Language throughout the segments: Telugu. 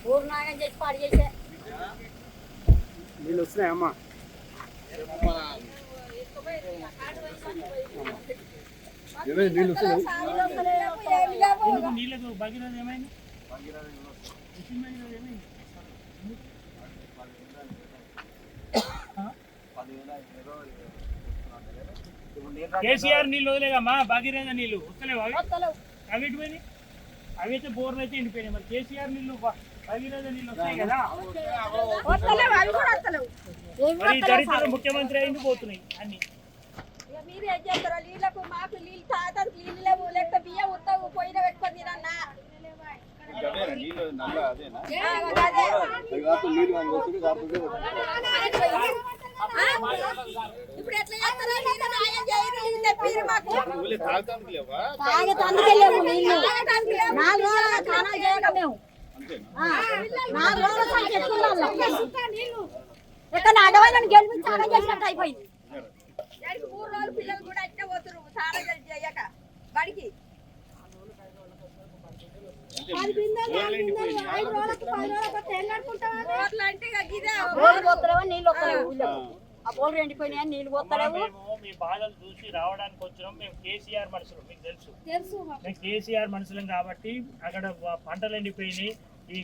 పూర్ణాగం చేసి పాడు చేసే నీళ్ళు వస్తున్నాయమ్మా నీళ్ళు నీళ్ళకు భగీరథ ఏమైంది కేసీఆర్ నీళ్ళు వదిలేదమ్మా భగీరథ నీళ్ళు వస్తలేవు అవి ఎటుపోయినాయి అవి అయితే బోర్లు అయితే ఎండిపోయినాయి మరి కేసీఆర్ నీళ్ళు భగీరథ నీళ్ళు వస్తాయి కదా మరి దరిద్ర ముఖ్యమంత్రి అయింది పోతున్నాయి అన్ని మీరు ఏం చేస్తారో నీళ్ళకు మాకు నీళ్ళు తాగడానికి నీళ్ళు లేవు లేకపోతే బియ్యం ఉత్తగు పోయిన పెట్టుకొని తినన్నా ఇప్పుడు ఎట్లా చేస్తారో తాగటానికి లేవు నీళ్ళు 4 రోజులు స్నానాలు చేయడం మేము 4 రోజుల సంఖ్య ఎక్కడ అడవాళ్ళని గెలిపించి ఆగం చేసినట్టు అయిపోయింది 3 రోజులు పిల్లలు కూడా అట్టే పోతున్నారు స్నానం చేయక బడికి మీ బాధలు చూసి రావడానికి వచ్చినాం మేము కేసీఆర్ మనుషులు మీకు తెలుసు మేము కేసీఆర్ మనుషులం కాబట్టి అక్కడ పంటలు ఎండిపోయినాయి ఈ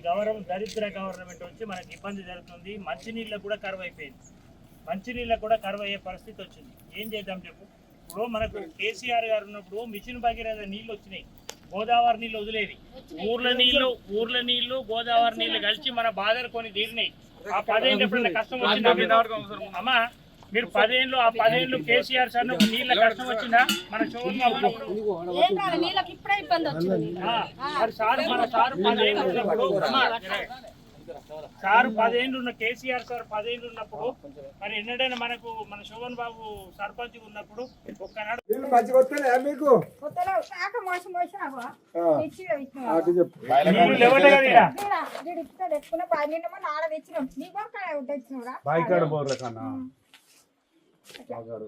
దరిద్ర గవర్నమెంట్ వచ్చి మనకి ఇబ్బంది జరుగుతుంది మంచినీళ్ళకు కూడా కరువు అయిపోయింది మంచినీళ్ళకు కూడా కరువు అయ్యే పరిస్థితి వచ్చింది ఏం చేద్దాం చెప్పు ఇప్పుడు మనకు కేసీఆర్ గారు ఉన్నప్పుడు మిషన్ భగీరథ నీళ్ళు వచ్చినాయి గోదావరి నీళ్ళు వదిలేది ఊర్ల నీళ్లు గోదావరి నీళ్లు కలిసి మన బాధలు కొన్ని తీరినాయి ఆ 10 ఏళ్ళు ఎప్పుడైనా కష్టం వచ్చిందా అమ్మా మీరు 10 ఏళ్ళు కేసీఆర్ సార్ నీళ్ళ కష్టం వచ్చిందా మన సారు 10 ఏళ్ళు ఉన్న కేసీఆర్ సార్ 10 ఏళ్ళు ఉన్నప్పుడు మరి ఎన్నడైనా మనకు మన శోభన్ బాబు సర్పంచ్ ఉన్నప్పుడు ఒక్కనాడు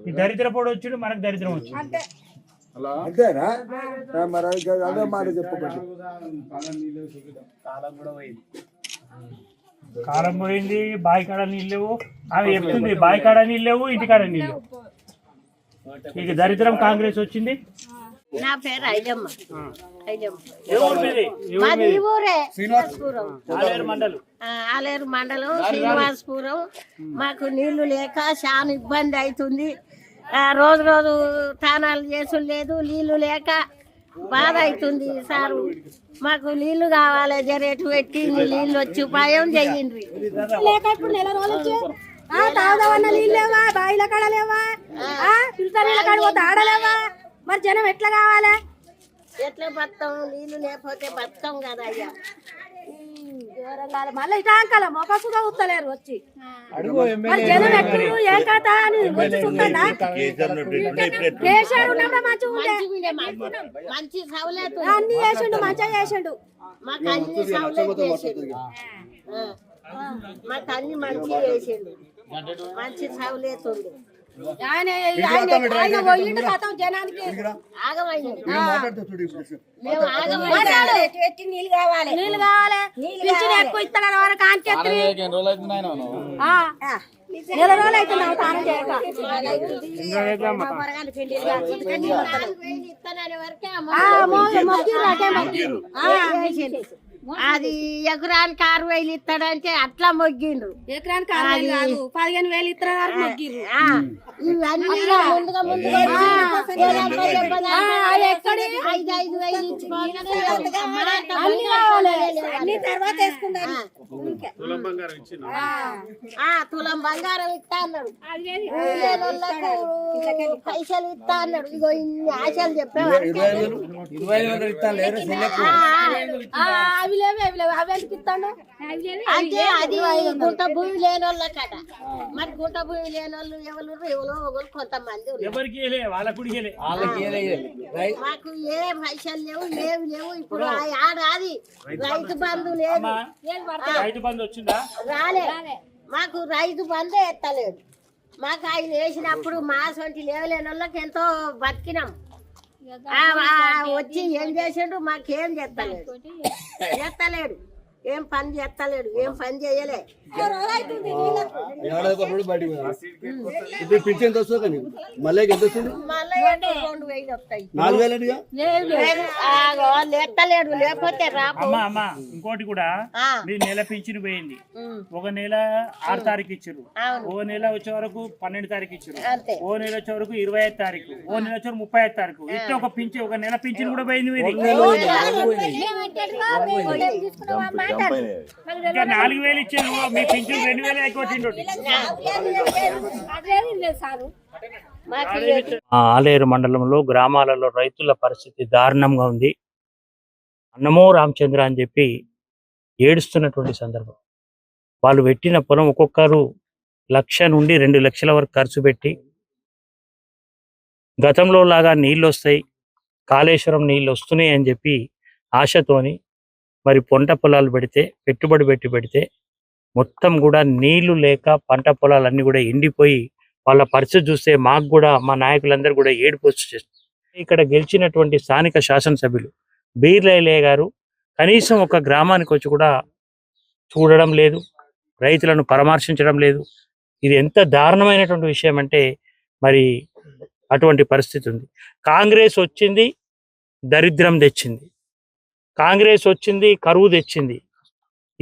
ఈ దరిద్ర పోడు వచ్చి మనకు దరిద్రం వచ్చింది అంతేనా మరి అదే మాట చెప్పకండి కాలం పోయింది బాయికాడ నీళ్ళు లేవు ఆమె చెప్తుంది బాయికాడ నీళ్ళు లేవు ఇంటికాడ నీళ్ళు లేవు ఇక దరిద్రం కాంగ్రెస్ వచ్చింది నా పేరు ఐజమ్మ ఆలేరు మండలం శ్రీనివాసపురం మాకు నీళ్లు లేక చాలా ఇబ్బంది అవుతుంది రోజు రోజు తానాలు చేసుడు లేదు నీళ్లు లేక బాధ అవుతుంది సారు మాకు నీళ్లు కావాలి జరేటు పెట్టి నీళ్ళు వచ్చి ఉపాయం చెయ్యండి లేక ఇప్పుడు నెల రోజులు తాగుదామన్న నీళ్ళు లేవా బాయిల కాడ లేవా ఫిల్టర్ నీళ్ళ కాడ పోతే ఆడలేవా మరి జనం ఎట్లా కావాలి ఎట్లా బతాం నీళ్ళు లేకపోతే బతాం కదా అయ్యా మళ్ళీ ఇటాంకాల మొక్క కూడా ఉత్తలేరు వచ్చి జనం ఎట్లు ఏం కథ అని వచ్చి చూస్తాడా కేసీఆర్ ఉన్నప్పుడు మంచిగా ఉండే మంచి సౌలత్ అన్ని చేసిండు మంచిగా చేసిండు మాకు అన్ని సౌలత్ చేసిండు మాకు అన్ని మంచిగా చేసిండు మంచి సౌలత్ ఉంది పోయిండు కథం జనానికి నీళ్ళు కావాలి పింఛన్ ఎక్కువ ఇస్తాడు వరకు నెల రోజులు అవుతుంది తాను చేయక అది ఎకరానికి 6,000 ఇస్తాడంటే అట్లా మొగ్గిండ్రు ఎకరానికి 15,000 ఇస్తాడు మొగ్గిండ్రు ఇవన్నీ ముందుగా తర్వాత తులం బంగారం ఇస్తా అన్నాడు పైసలు ఇస్తా అన్నాడు ఇగో ఇన్ని ఆశలు చెప్పావు అవి లేవు అవి ఎందుకు ఇస్తాడు అంటే అది గుంట భూమి లేని వాళ్ళకట మరి గుంట భూమి లేని వాళ్ళు ఎవరో ఒకరు కొంతమంది మాకు ఏ పైసలు లేవు ఇప్పుడు ఆడాది రైతు బంధు లేదు రాలే మాకు రైతు బంధే ఎత్తలేదు మాకు ఆయన వేసినప్పుడు మా సొంటి లేవలేని వాళ్ళకి ఎంతో బతికినాం వచ్చి ఏం చేసాడు మాకేం చెత్తలేడు ఏం పని చేస్తలేడు, ఏం పని చేయలే. ఇప్పుడు పింఛన్ ఎంత వస్తుంది కానీ మళ్ళీ ఎంత వస్తుంది? మళ్ళీ 2000 వస్తాయి. 4000 ఎత్తలేడు, లేకపోతే రాపు. అమ్మా ఇంకోటి కూడా మీరు నెల పింఛను పోయింది. ఒక నెల 6 తారీఖు ఇచ్చారు, ఓ నెల వచ్చే వరకు 12 తారీఖు ఇచ్చారు, ఓ నెల వచ్చే వరకు 25 తారీఖు, ఓ నెల వచ్చే వరకు 35 తారీఖు. ఇట్లా ఒక నెల పింఛను కూడా పోయింది మీది. ఇంకా 4000 ఇచ్చారు, మీ పింఛను 2000 అయిపోతుంది. ఆలేరు మండలంలో గ్రామాలలో రైతుల పరిస్థితి దారుణంగా ఉంది. అన్నమో రామచంద్ర అని చెప్పి ఏడుస్తున్నటువంటి సందర్భం. వాళ్ళు పెట్టిన పొలం ఒక్కొక్కరు 1,00,000 నుండి 2 లక్షల వరకు ఖర్చు పెట్టి గతంలో లాగా నీళ్ళు వస్తాయి, కాళేశ్వరం నీళ్ళు వస్తున్నాయి అని చెప్పి ఆశతోని మరి పంట పొలాలు పెట్టుబడి పెడితే మొత్తం కూడా నీళ్లు లేక పంట పొలాలన్నీ కూడా ఎండిపోయి వాళ్ళ పరిస్థితి చూస్తే మాకు కూడా మా నాయకులందరూ కూడా ఏడుపు వచ్చేస్తుంది. ఇక్కడ గెలిచినటువంటి స్థానిక శాసనసభ్యులు బీర్లయ్య గారు కనీసం ఒక గ్రామానికి వచ్చి కూడా చూడడం లేదు, రైతులను పరామర్శించడం లేదు. ఇది ఎంత దారుణమైనటువంటి విషయం అంటే మరి అటువంటి పరిస్థితి ఉంది. కాంగ్రెస్ వచ్చింది, దరిద్రం తెచ్చింది. కాంగ్రెస్ వచ్చింది, కరువు తెచ్చింది.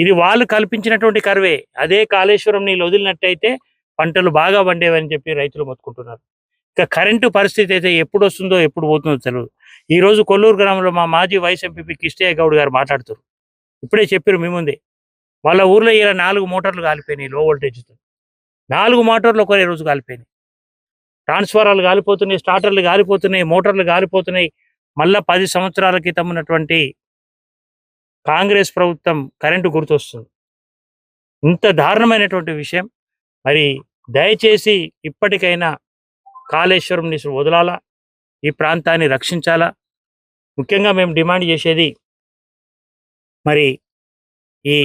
ఇది వాళ్ళు కల్పించినటువంటి కరువే. అదే కాళేశ్వరం నీళ్ళు వదిలినట్టయితే పంటలు బాగా పండేవని చెప్పి రైతులు మొత్తుకుంటున్నారు. ఇక కరెంటు పరిస్థితి అయితే ఎప్పుడు వస్తుందో ఎప్పుడు పోతుందో తెలియదు. ఈ రోజు కొల్లూరు గ్రామంలో మా మాజీ వైస్ ఎంపీ కిష్టయ్య గౌడ్ గారు మాట్లాడుతారు. ఇప్పుడే చెప్పారు మీ ముందే, వాళ్ళ ఊర్లో ఇలా 4 మోటార్లు కాలిపోయినాయి, లో వోల్టేజ్తో 4 మోటార్లు ఒకే రోజు కాలిపోయినాయి. ట్రాన్స్ఫారాలు కాలిపోతున్నాయి, స్టార్టర్లు కాలిపోతున్నాయి, మోటార్లు కాలిపోతున్నాయి. మళ్ళా 10 సంవత్సరాల క్రితం ఉన్నటువంటి కాంగ్రెస్ ప్రభుత్వం కరెంటు గుర్తొస్తుంది. ఇంత దారుణమైనటువంటి విషయం. మరి దయచేసి ఇప్పటికైనా కాళేశ్వరం నీరు వదలాలా, ఈ ప్రాంతాన్ని రక్షించాలా. ముఖ్యంగా మేము డిమాండ్ చేసేది మరి ఈ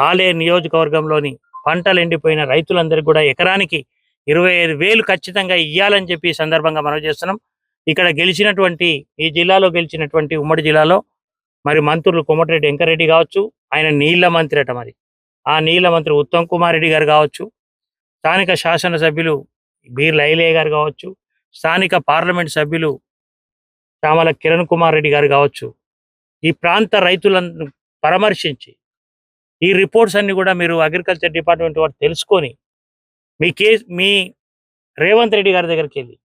ఆలేరు నియోజకవర్గంలోని పంటలు ఎండిపోయిన రైతులందరికీ కూడా ఎకరానికి 25,000 ఖచ్చితంగా ఇవ్వాలని చెప్పి ఈ సందర్భంగా మనం చేస్తున్నాం. ఇక్కడ గెలిచినటువంటి ఈ జిల్లాలో గెలిచినటువంటి ఉమ్మడి జిల్లాలో మరి మంత్రులు కోమటిరెడ్డి వెంకరెడ్డి కావచ్చు, ఆయన నీళ్ల మంత్రి అట, మరి ఆ నీళ్ల మంత్రి ఉత్తమ్ కుమార్ రెడ్డి గారు కావచ్చు, స్థానిక శాసనసభ్యులు బీర్లయ్య గారు కావచ్చు, స్థానిక పార్లమెంట్ సభ్యులు చామల కిరణ్ కుమార్ రెడ్డి గారు కావచ్చు, ఈ ప్రాంత రైతులను పరామర్శించి ఈ రిపోర్ట్స్ అన్ని కూడా మీరు అగ్రికల్చర్ డిపార్ట్మెంట్ వారు తెలుసుకొని మీ రేవంత్ రెడ్డి గారి దగ్గరికి వెళ్ళి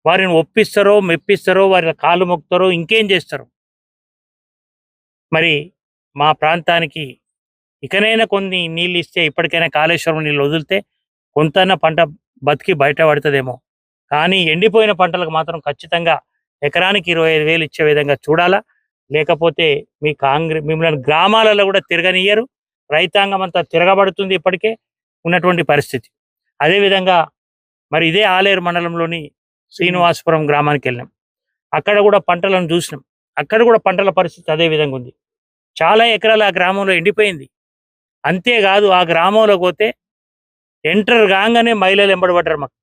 వారిని ఒప్పిస్తారో మెప్పిస్తారో, వారి కాళ్ళు మొక్కుతారో, ఇంకేం చేస్తారో. మరి మా ప్రాంతానికి ఇకనైనా కొన్ని నీళ్ళు ఇస్తే, ఇప్పటికైనా కాళేశ్వరం నీళ్ళు వదిలితే కొంతన్నా పంట బతికి బయటపడుతుందేమో. కానీ ఎండిపోయిన పంటలకు మాత్రం ఖచ్చితంగా ఎకరానికి 25,000 ఇచ్చే విధంగా చూడాలా. లేకపోతే మిమ్మల్ని గ్రామాలలో కూడా తిరగనియ్యరు. రైతాంగం అంతా తిరగబడుతుంది ఇప్పటికే ఉన్నటువంటి పరిస్థితి. అదేవిధంగా మరి ఇదే ఆలేరు మండలంలోని శ్రీనివాసపురం గ్రామానికి వెళ్ళినాం. అక్కడ కూడా పంటలను చూసినాం. అక్కడ కూడా పంటల పరిస్థితి అదే విధంగా ఉంది. చాలా ఎకరాలు ఆ గ్రామంలో ఎండిపోయింది. అంతేకాదు ఆ గ్రామంలో పోతే ఎంటర్ కాగానే మహిళలు ఎంబడబడ్డారు. మాకు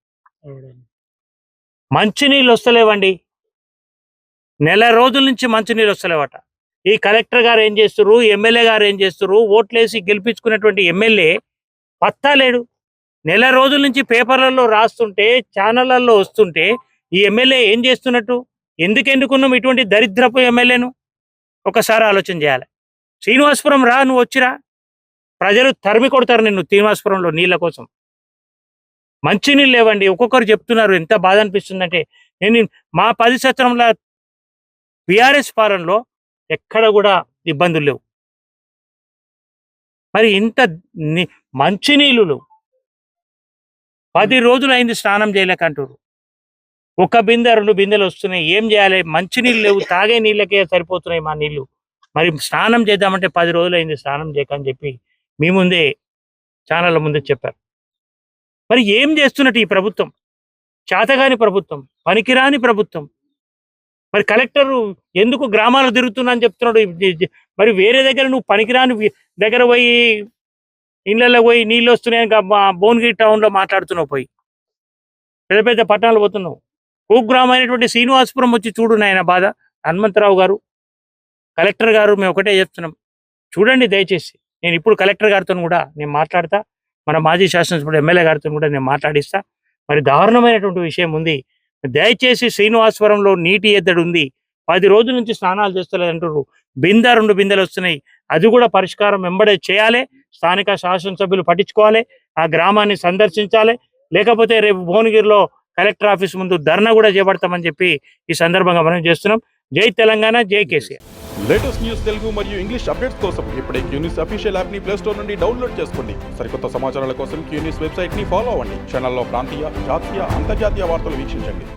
మంచినీళ్ళు వస్తలేవండి, నెల రోజుల నుంచి మంచినీళ్ళు వస్తలేవట. ఈ కలెక్టర్ గారు ఏం చేస్తున్నారు, ఎమ్మెల్యే గారు ఏం చేస్తున్నారు, ఓట్లేసి గెలిపించుకున్నటువంటి ఎమ్మెల్యే పత్తా లేడు. నెల రోజుల నుంచి పేపర్లలో రాస్తుంటే, ఛానళ్లలో వస్తుంటే ఈ ఎమ్మెల్యే ఏం చేస్తున్నట్టు? ఎందుకు ఎన్నుకున్నాం ఇటువంటి దరిద్రపు ఎమ్మెల్యేను? ఒకసారి ఆలోచన చేయాలి. శ్రీనివాసపురం రా, నువ్వు వచ్చిరా, ప్రజలు తరిమి కొడతారు నిన్ను శ్రీనివాసపురంలో నీళ్ళ కోసం. మంచినీళ్ళు లేవండి. ఒక్కొక్కరు చెప్తున్నారు. ఎంత బాధ అనిపిస్తుందంటే, నేను మా 10 సంవత్సరంల బీఆర్ఎస్ పాలనలో ఎక్కడ కూడా ఇబ్బందులు లేవు. మరి ఇంత మంచినీళ్ళు 10 రోజులు అయింది స్నానం చేయలేకంటారు. 1 బిందె 2 బిందెలు వస్తున్నాయి. ఏం చేయాలి? మంచినీళ్ళు లేవు, తాగే నీళ్ళకే సరిపోతున్నాయి మా నీళ్లు. మరి స్నానం చేద్దామంటే 10 రోజులు అయింది స్నానం చేయకని చెప్పి మీ ముందే ఛానళ్ళ ముందే చెప్పారు. మరి ఏం చేస్తున్నట్టు ఈ ప్రభుత్వం? చేతగాని ప్రభుత్వం, పనికిరాని ప్రభుత్వం. మరి కలెక్టర్ ఎందుకు గ్రామాలు తిరుగుతున్నా అని చెప్తున్నాడు. మరి వేరే దగ్గర నువ్వు పనికిరాని దగ్గర పోయి ఇళ్ళల్లో పోయి నీళ్ళు వస్తున్నాయని భువనగిరి టౌన్లో మాట్లాడుతున్నావు. పోయి పెద్ద పెద్ద పట్టణాలు పోతున్నావు. కుగ్రామం అయినటువంటి శ్రీనివాసపురం వచ్చి చూడు నాయన బాధ. హనుమంతరావు గారు, కలెక్టర్ గారు, మేము ఒకటే చెప్తున్నాం, చూడండి దయచేసి. నేను ఇప్పుడు కలెక్టర్ గారితో కూడా నేను మాట్లాడతా, మన మాజీ శాసనసభ్యుడు ఎమ్మెల్యే గారితో కూడా నేను మాట్లాడిస్తా. మరి దారుణమైనటువంటి విషయం ఉంది. దయచేసి శ్రీనివాసపురంలో నీటి ఎద్దడి ఉంది, 10 రోజుల నుంచి స్నానాలు చేస్తలేదంటారు. 2 బిందెలు వస్తున్నాయి, అది కూడా పరిష్కారం వెంబడే చేయాలి. స్థానిక శాసనసభ్యులు పట్టించుకోవాలి, ఆ గ్రామాన్ని సందర్శించాలి. లేకపోతే రేపు భువనగిరిలో కలెక్టర్ ఆఫీస్ ముందు ధర్నా కూడా చేపడతామని చెప్పి ఈ సందర్భంగా మనం చేస్తున్నాం. జై తెలంగాణ, జై కేసీఆర్. లేటెస్ట్ న్యూస్ తెలుగు మరియు ఇంగ్లీష్ అప్డేట్స్ కోసం ఇప్పుడే క్యూన్యూస్ అఫీషియల్ యాప్ ని ప్లే స్టోర్ నుండి డౌన్లోడ్ చేసుకోండి. సరికొత్త సమాచారాల కోసం క్యూన్యూస్ వెబ్సైట్ ని ఫాలో అవ్వండి. ఛానల్లో ప్రాంతీయ, జాతీయ, అంతర్జాతీయ వార్తలు వీక్షించండి.